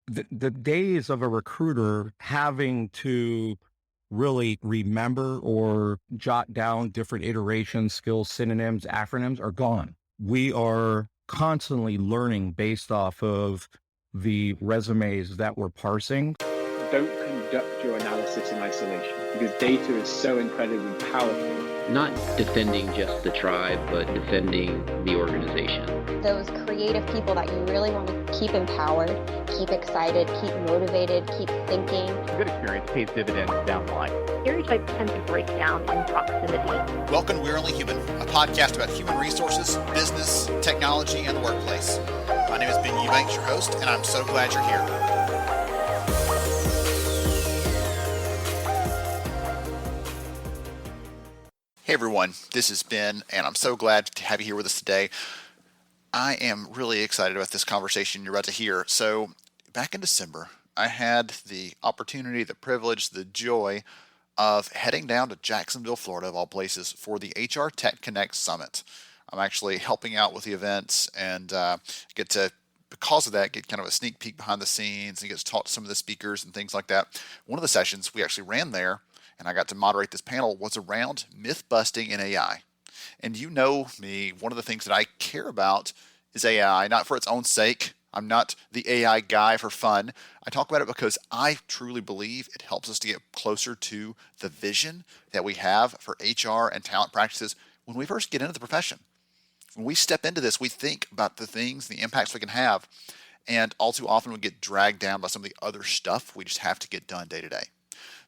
the days of a recruiter having to really remember or jot down different iterations, skills, synonyms, acronyms are gone. We are constantly learning based off of the resumes that we're parsing. Don't conduct your analysis in isolation because data is so incredibly powerful. Not defending just the tribe, but defending the organization. Those creative people that you really want to keep empowered, keep excited, keep motivated, keep thinking. A good experience pays dividends down the line. Stereotypes tend to break down in proximity. Welcome to We're Only Human, a podcast about human resources, business, technology, and the workplace. My name is Ben Eubanks, your host, and I'm so glad you're here. Hey everyone, this is Ben, and I'm so glad to have you here with us today. I am really excited about this conversation you're about to hear. So, back in December, I had the opportunity, the privilege, the joy of heading down to Jacksonville, Florida, of all places, for the HR Tech Connect Summit. I'm actually helping out with the events and get to, because of that, get kind of a sneak peek behind the scenes and get to talk to some of the speakers and things like that. One of the sessions we actually ran there, and I got to moderate this panel, was around myth-busting in AI. And you know me, one of the things that I care about is AI, not for its own sake. I'm not the AI guy for fun. I talk about it because I truly believe it helps us to get closer to the vision that we have for HR and talent practices when we first get into the profession. When we step into this, we think about the things, the impacts we can have, and all too often we get dragged down by some of the other stuff we just have to get done day to day.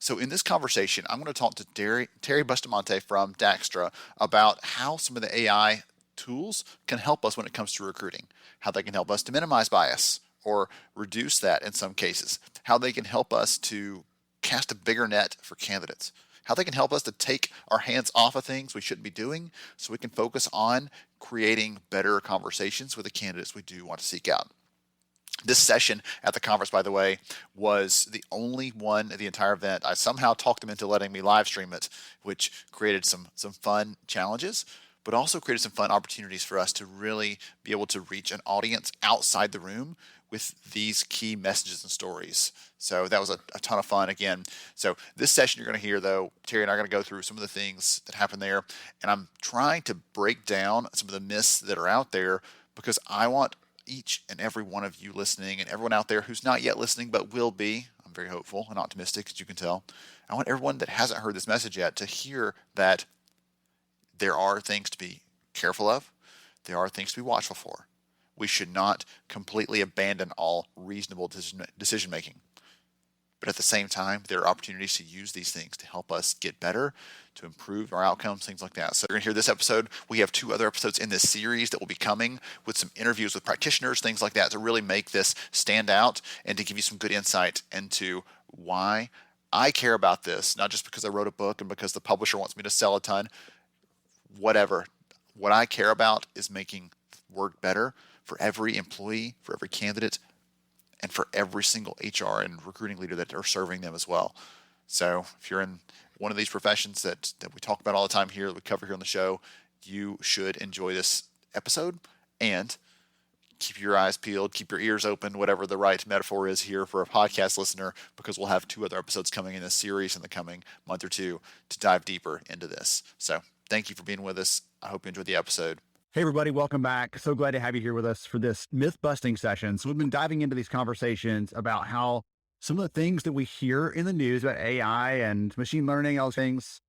So in this conversation, I'm going to talk to Terry Bustamante from DaXtra about how some of the AI tools can help us when it comes to recruiting, how they can help us to minimize bias or reduce that in some cases, how they can help us to cast a bigger net for candidates, how they can help us to take our hands off of things we shouldn't be doing so we can focus on creating better conversations with the candidates we do want to seek out. This session at the conference, by the way, was the only one at the entire event. I somehow talked them into letting me live stream it, which created some fun challenges, but also created some fun opportunities for us to really be able to reach an audience outside the room with these key messages and stories. So that was a ton of fun again. So this session you're going to hear, though, Terry and I are going to go through some of the things that happened there, and I'm trying to break down some of the myths that are out there because I want each and every one of you listening and everyone out there who's not yet listening but will be, I'm very hopeful and optimistic, as you can tell. I want everyone that hasn't heard this message yet to hear that there are things to be careful of. There are things to be watchful for. We should not completely abandon all reasonable decision making. But at the same time, there are opportunities to use these things to help us get better, to improve our outcomes, things like that. So you're going to hear this episode. We have 2 other episodes in this series that will be coming with some interviews with practitioners, things like that, to really make this stand out and to give you some good insight into why I care about this, not just because I wrote a book and because the publisher wants me to sell a ton, whatever. What I care about is making work better for every employee, for every candidate, and for every single HR and recruiting leader that are serving them as well. So if you're in one of these professions that we talk about all the time here, that we cover here on the show, you should enjoy this episode and keep your eyes peeled, keep your ears open, whatever the right metaphor is here for a podcast listener, because we'll have 2 other episodes coming in this series in the coming month or 2 to dive deeper into this. So thank you for being with us. I hope you enjoyed the episode. Hey, everybody, welcome back. So glad to have you here with us for this myth-busting session. So we've been diving into these conversations about how some of the things that we hear in the news about AI and machine learning, all those things,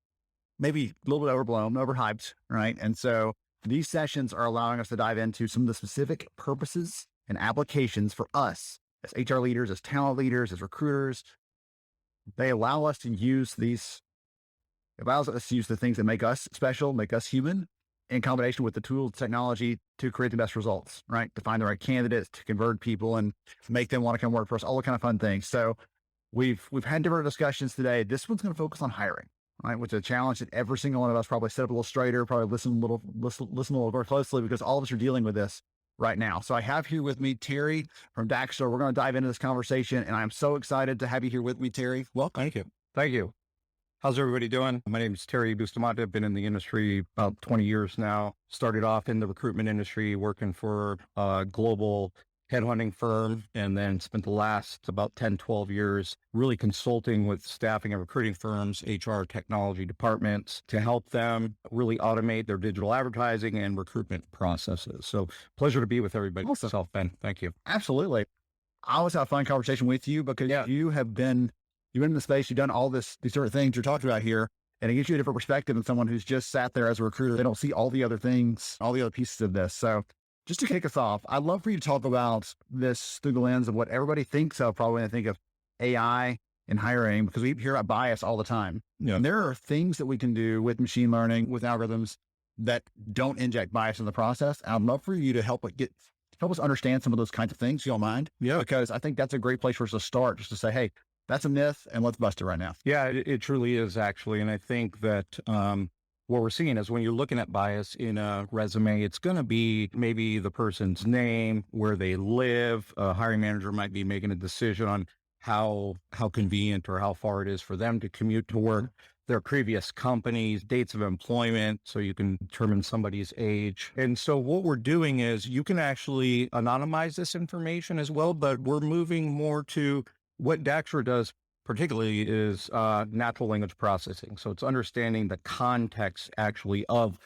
maybe a little bit overblown, overhyped, right? And so these sessions are allowing us to dive into some of the specific purposes and applications for us as HR leaders, as talent leaders, as recruiters. They allow us to use these, it allows us to use the things that make us special, make us human, in combination with the tools, technology to create the best results, right? To find the right candidates, to convert people and make them want to come work for us, all the kind of fun things. So we've had different discussions today. This one's going to focus on hiring, right? Which is a challenge that every single one of us probably sit up a little straighter, probably listen a little more closely because all of us are dealing with this right now. So I have here with me Terry from DaXtra. We're going to dive into this conversation, and I'm so excited to have you here with me, Terry. Welcome. Thank you. Thank you. How's everybody doing? My name is Terry Bustamante. I've been in the industry about 20 years now. Started off in the recruitment industry, working for a global headhunting firm, and then spent the last about 10, 12 years really consulting with staffing and recruiting firms, HR, technology departments to help them really automate their digital advertising and recruitment processes. So pleasure to be with everybody. Awesome. Myself, Ben. Thank you. Absolutely. I always have a fun conversation with you because you've been in the space, you've done all these sort of things you're talking about here. And it gives you a different perspective than someone who's just sat there as a recruiter. They don't see all the other things, all the other pieces of this. So just to kick us off, I'd love for you to talk about this through the lens of what everybody thinks of probably when they think of AI in hiring, because we hear about bias all the time. Yeah. And there are things that we can do with machine learning, with algorithms that don't inject bias in the process. I'd love for you to help us understand some of those kinds of things, if you don't mind. Yeah. Because I think that's a great place for us to start, just to say, hey, that's a myth and let's bust it right now. Yeah, it truly is actually. And I think that what we're seeing is when you're looking at bias in a resume, it's going to be maybe the person's name, where they live. A hiring manager might be making a decision on how convenient or how far it is for them to commute to work, their previous companies, dates of employment, so you can determine somebody's age. And so what we're doing is you can actually anonymize this information as well, but we're moving more to what DaXtra does particularly is natural language processing. So it's understanding the context actually of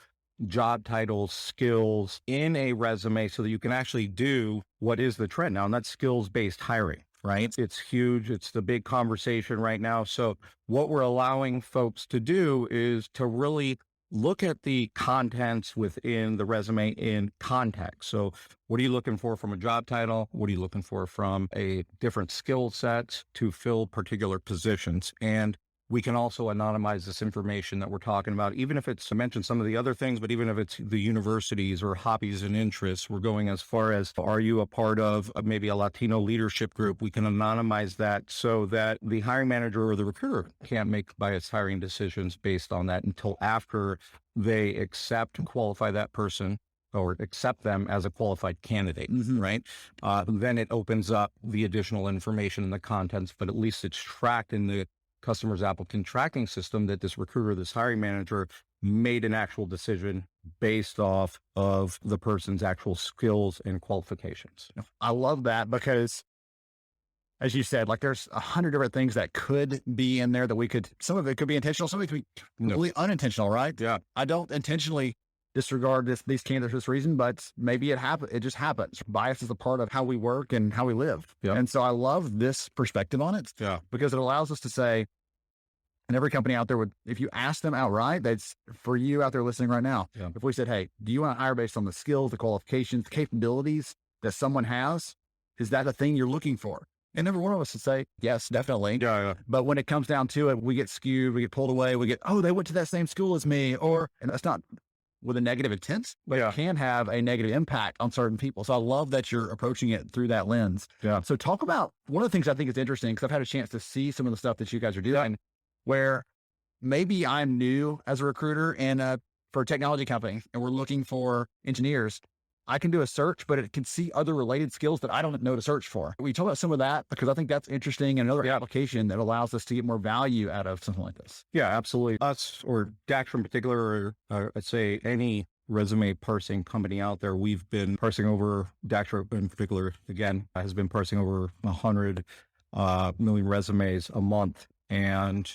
job titles, skills in a resume so that you can actually do what is the trend now, and that's skills-based hiring, right? It's huge. It's the big conversation right now. So what we're allowing folks to do is to really look at the contents within the resume in context. So what are you looking for from a job title? What are you looking for from a different skill set to fill particular positions? And we can also anonymize this information that we're talking about, even if it's to mention some of the other things, but even if it's the universities or hobbies and interests, we're going as far as, are you a part of maybe a Latino leadership group? We can anonymize that so that the hiring manager or the recruiter can't make biased hiring decisions based on that until after they accept and qualify that person or accept them as a qualified candidate, right? Then it opens up the additional information and the contents, but at least it's tracked in the customer's applicant tracking system that this recruiter, this hiring manager made an actual decision based off of the person's actual skills and qualifications. I love that because, as you said, like there's 100 different things that could be in there that some of it could be intentional, some of it could be completely unintentional, right? Yeah. I don't intentionally disregard these candidates for this reason, but maybe it just happens. Bias is a part of how we work and how we live. Yeah. And so I love this perspective on it because it allows us to say, and every company out there would, if you ask them outright, that's for you out there listening right now. Yeah. If we said, hey, do you want to hire based on the skills, the qualifications, the capabilities that someone has? Is that the thing you're looking for? And every one of us would say, yes, definitely. Yeah. But when it comes down to it, we get skewed, we get pulled away, they went to that same school as me, and that's not with a negative intent, but it can have a negative impact on certain people. So I love that you're approaching it through that lens. Yeah. So talk about one of the things I think is interesting, because I've had a chance to see some of the stuff that you guys are doing, where maybe I'm new as a recruiter and for a technology company, and we're looking for engineers. I can do a search, but it can see other related skills that I don't know to search for. We talk about some of that because I think that's interesting, and another application that allows us to get more value out of something like this. Yeah, absolutely. Us, or DaXtra in particular, or I'd say any resume parsing company out there, we've been parsing over, DaXtra in particular, again, has been parsing over 100 million resumes a month. And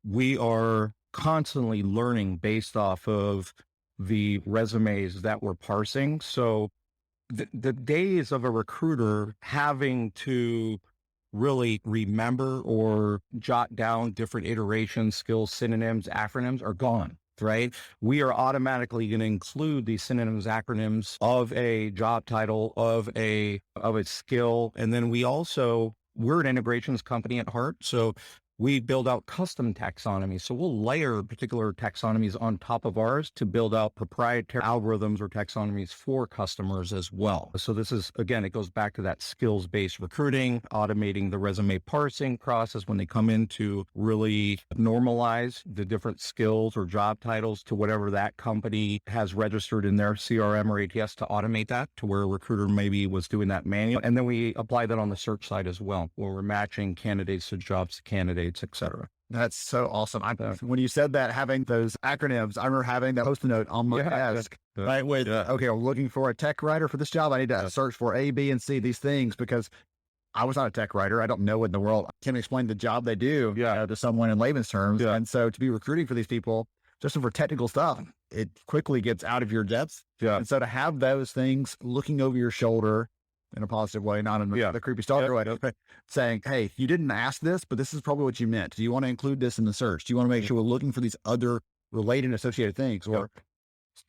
we are constantly learning based off of the resumes that we're parsing. So the days of a recruiter having to really remember or jot down different iterations, skills, synonyms, acronyms are gone, right? We are automatically going to include the synonyms, acronyms of a job title, of a skill. And then we're an integrations company at heart. So we build out custom taxonomies. So we'll layer particular taxonomies on top of ours to build out proprietary algorithms or taxonomies for customers as well. So this is, again, it goes back to that skills-based recruiting, automating the resume parsing process when they come in to really normalize the different skills or job titles to whatever that company has registered in their CRM or ATS to automate that to where a recruiter maybe was doing that manual. And then we apply that on the search side as well, where we're matching candidates to jobs to candidates, et cetera. That's so awesome. When you said that, having those acronyms, I remember having that post-it note on my desk, right? With, okay, I'm looking for a tech writer for this job. I need to search for A, B, and C, these things, because I was not a tech writer. I don't know what in the world. I can't explain the job they do to someone in layman's terms. And so to be recruiting for these people, just for technical stuff, it quickly gets out of your depth. And so to have those things looking over your shoulder in a positive way, not in the creepy stalker way, saying, hey, you didn't ask this, but this is probably what you meant. Do you want to include this in the search? Do you want to make sure we're looking for these other related and associated things? Or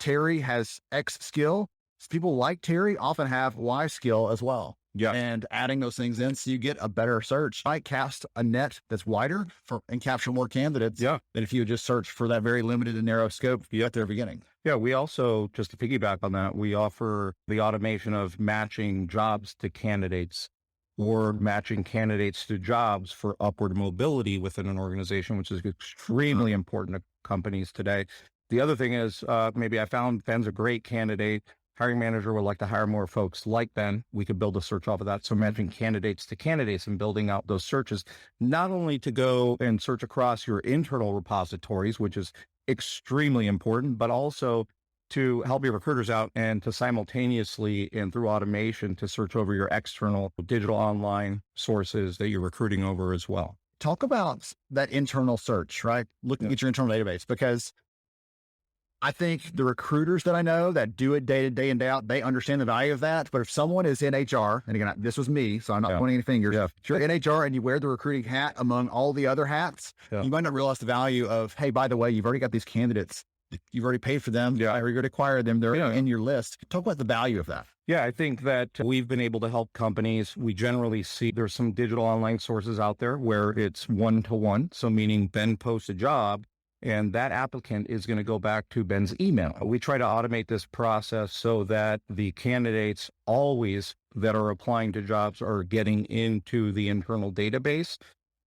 Terry has X skill. People like Terry often have Y skill as well. And adding those things in so you get a better search might cast a net that's wider and capture more candidates than if you just search for that very limited and narrow scope at the beginning. We also, just to piggyback on that, we offer the automation of matching jobs to candidates or matching candidates to jobs for upward mobility within an organization, which is extremely important to companies today. The other thing is, maybe I found Ben's a great candidate. Hiring manager would like to hire more folks like Ben. We could build a search off of that. So matching candidates to candidates and building out those searches, not only to go and search across your internal repositories, which is extremely important, but also to help your recruiters out and to simultaneously and through automation to search over your external digital online sources that you're recruiting over as well. Talk about that internal search, right? Looking at your internal database, because I think the recruiters that I know that do it day in, day out, they understand the value of that. But if someone is in HR, and again, this was me, so I'm not pointing any fingers. If you're in HR and you wear the recruiting hat among all the other hats, you might not realize the value of, hey, by the way, you've already got these candidates. You've already paid for them. You're going to acquire them. They're in your list. Talk about the value of that. I think that we've been able to help companies. We generally see there's some digital online sources out there where it's one-to-one. So meaning Ben posts a job, and that applicant is going to go back to Ben's email. We try to automate this process so that the candidates always that are applying to jobs are getting into the internal database,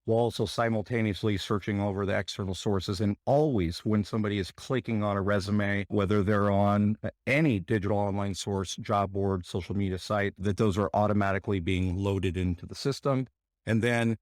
while also simultaneously searching over the external sources. And always when somebody is clicking on a resume, whether they're on any digital online source, job board, social media site, that those are automatically being loaded into the system. And then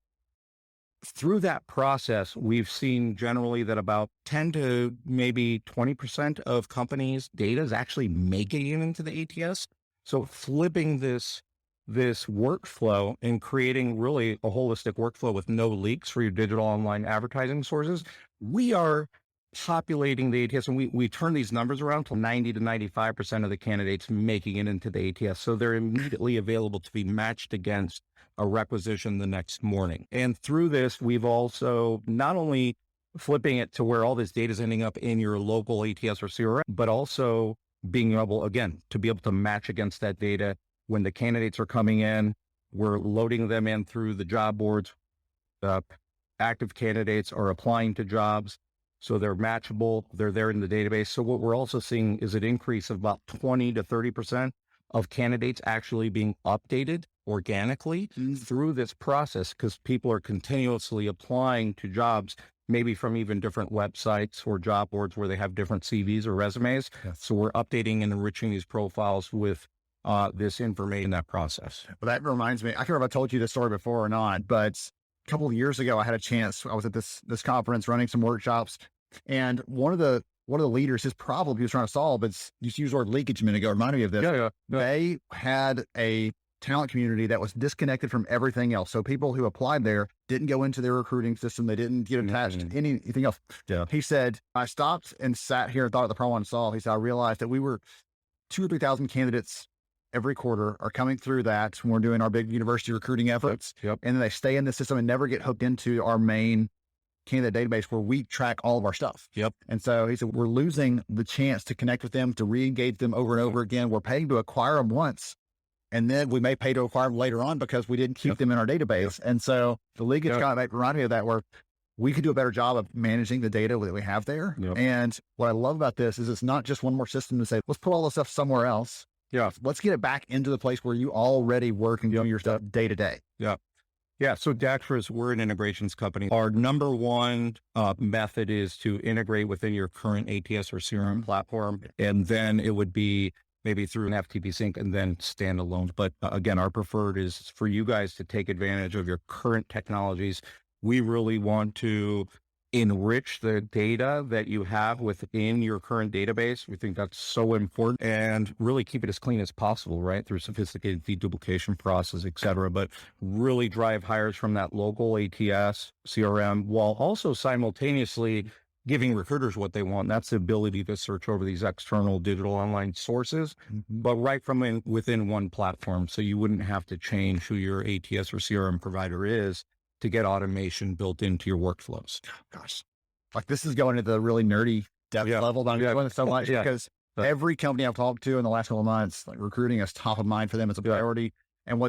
through that process, we've seen generally that about 10 to maybe 20% of companies' data is actually making it into the ATS. So flipping this workflow and creating really a holistic workflow with no leaks for your digital online advertising sources, we are populating the ATS, and we turn these numbers around to 90 to 95% of the candidates making it into the ATS. So they're immediately available to be matched against a requisition the next morning. And through this, we've also not only flipping it to where all this data is ending up in your local ATS or CRM, but also being able, again, to be able to match against that data when the candidates are coming in. We're loading them in through the job boards. Active candidates are applying to jobs, so they're matchable. They're there in the database. So what we're also seeing is an increase of about 20 to 30% of candidates actually being updated organically through this process, because people are continuously applying to jobs, maybe from even different websites or job boards where they have different CVs or resumes. So we're updating and enriching these profiles with this information in that process. Well, that reminds me, I can't remember if I told you this story before or not, but a couple of years ago, I had a chance. I was at this conference running some workshops, and one of the leaders, his problem he was trying to solve, it's you used the word leakage a minute ago, reminded me of this. They had a talent community that was disconnected from everything else. So people who applied there didn't go into their recruiting system. They didn't get attached to anything else. He said, I stopped and sat here and thought of the problem I wanted to solve. He said, I realized that we were 2,000 or 3,000 candidates every quarter are coming through that when we're doing our big university recruiting efforts. And then they stay in the system and never get hooked into our main candidate database where we track all of our stuff. And so he said, we're losing the chance to connect with them, to re-engage them over and over again. We're paying to acquire them once, and then we may pay to acquire them later on because we didn't keep them in our database. And so the leakage kind of reminded me of that, where we could do a better job of managing the data that we have there. And what I love about this is it's not just one more system to say, let's put all this stuff somewhere else. Let's get it back into the place where you already work and do your stuff day to day. So DaXtra, we're an integrations company. Our number one method is to integrate within your current ATS or CRM platform. And then it would be maybe through an FTP sync and then standalone. But again, our preferred is for you guys to take advantage of your current technologies We really want to enrich the data that you have within your current database. We think that's so important, and really keep it as clean as possible, right? Through sophisticated deduplication process, et cetera, but really drive hires from that local ATS, CRM, while also simultaneously giving recruiters what they want. That's the ability to search over these external digital online sources, but right from within one platform. So you wouldn't have to change who your ATS or CRM provider is to get automation built into your workflows. Gosh, like this is going into the really nerdy depth level. I'm enjoying it so much because every company I've talked to in the last couple of months, like recruiting is top of mind for them. It's a priority. And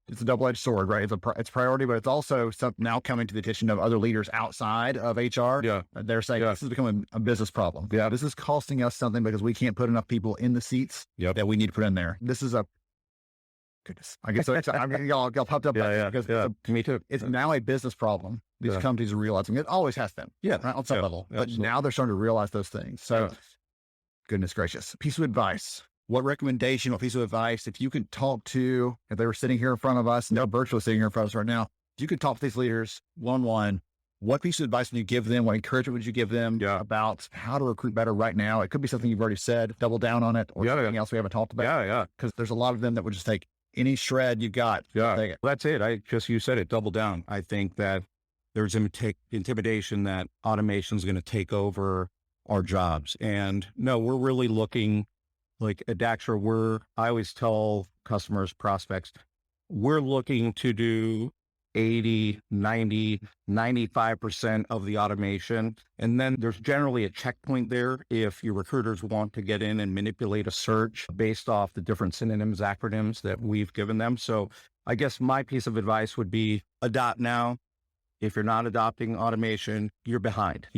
it's a double-edged sword, right? It's priority, but it's also now coming to the attention of other leaders outside of HR. They're saying this is becoming a business problem. This is costing us something because we can't put enough people in the seats that we need to put in there. This is goodness. I guess so. I'm getting all pumped up because me too. It's now a business problem. These companies are realizing it always has been, right, on some level, but now they're starting to realize those things. So, goodness gracious, piece of advice. What recommendation, what piece of advice, if you could talk to, if they were sitting here in front of us, and they're virtually sitting here in front of us right now, if you could talk to these leaders one-on-one, what piece of advice would you give them? What encouragement would you give them about how to recruit better right now? It could be something you've already said, double down on it, or something else we haven't talked about. Because there's a lot of them that would just take any shred you've got. Take it. That's it. You said it, double down. I think that there's intimidation that automation is going to take over our jobs. And no, we're really looking like at DaXtra. I always tell customers, prospects, we're looking to do 80, 90, 95% of the automation. And then there's generally a checkpoint there if your recruiters want to get in and manipulate a search based off the different synonyms, acronyms that we've given them. So I guess my piece of advice would be adopt now. If you're not adopting automation, you're behind.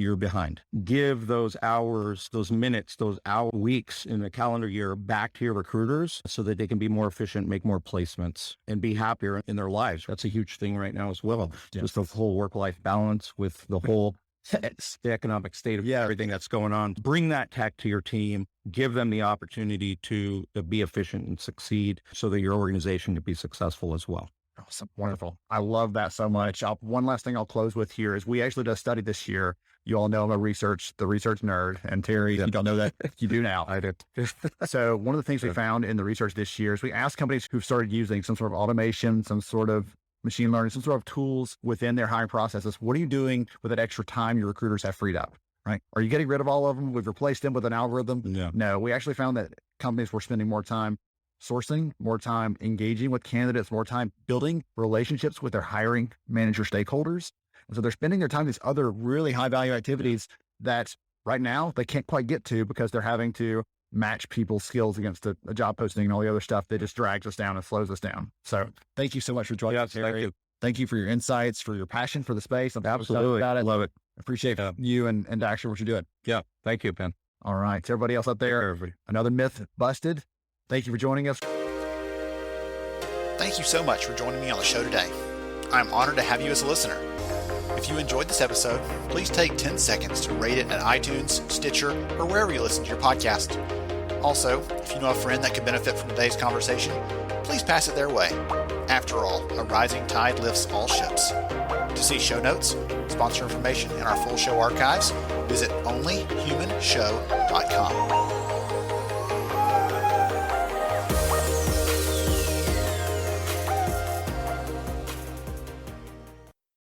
Give those hours, those minutes, weeks in the calendar year back to your recruiters so that they can be more efficient, make more placements, and be happier in their lives. That's a huge thing right now as well. Just the whole work-life balance with the whole the economic state of everything that's going on. Bring that tech to your team. Give them the opportunity to be efficient and succeed so that your organization can be successful as well. Awesome. Wonderful. I love that so much. One last thing I'll close with here is we actually did a study this year. You all know I'm the research nerd. And Terry, you don't know that. You do now. I did. So one of the things we found in the research this year is we asked companies who've started using some sort of automation, some sort of machine learning, some sort of tools within their hiring processes. What are you doing with that extra time your recruiters have freed up? Right? Are you getting rid of all of them? We've replaced them with an algorithm. No, we actually found that companies were spending more time sourcing, more time engaging with candidates, more time building relationships with their hiring manager stakeholders. And so they're spending their time these other really high value activities that right now they can't quite get to because they're having to match people's skills against a job posting and all the other stuff that just drags us down and slows us down. So thank you so much for joining us, Terry. Thank you. Thank you for your insights, for your passion for the space. I'm absolutely about it. Love it. Appreciate you and DaXtra, what you're doing. Yeah. Thank you, Ben. All right. To everybody else out there, another myth busted. Thank you for joining us. Thank you so much for joining me on the show today. I'm honored to have you as a listener. If you enjoyed this episode, please take 10 seconds to rate it at iTunes, Stitcher, or wherever you listen to your podcast. Also, if you know a friend that could benefit from today's conversation, please pass it their way. After all, a rising tide lifts all ships. To see show notes, sponsor information, and our full show archives, visit onlyhumanshow.com.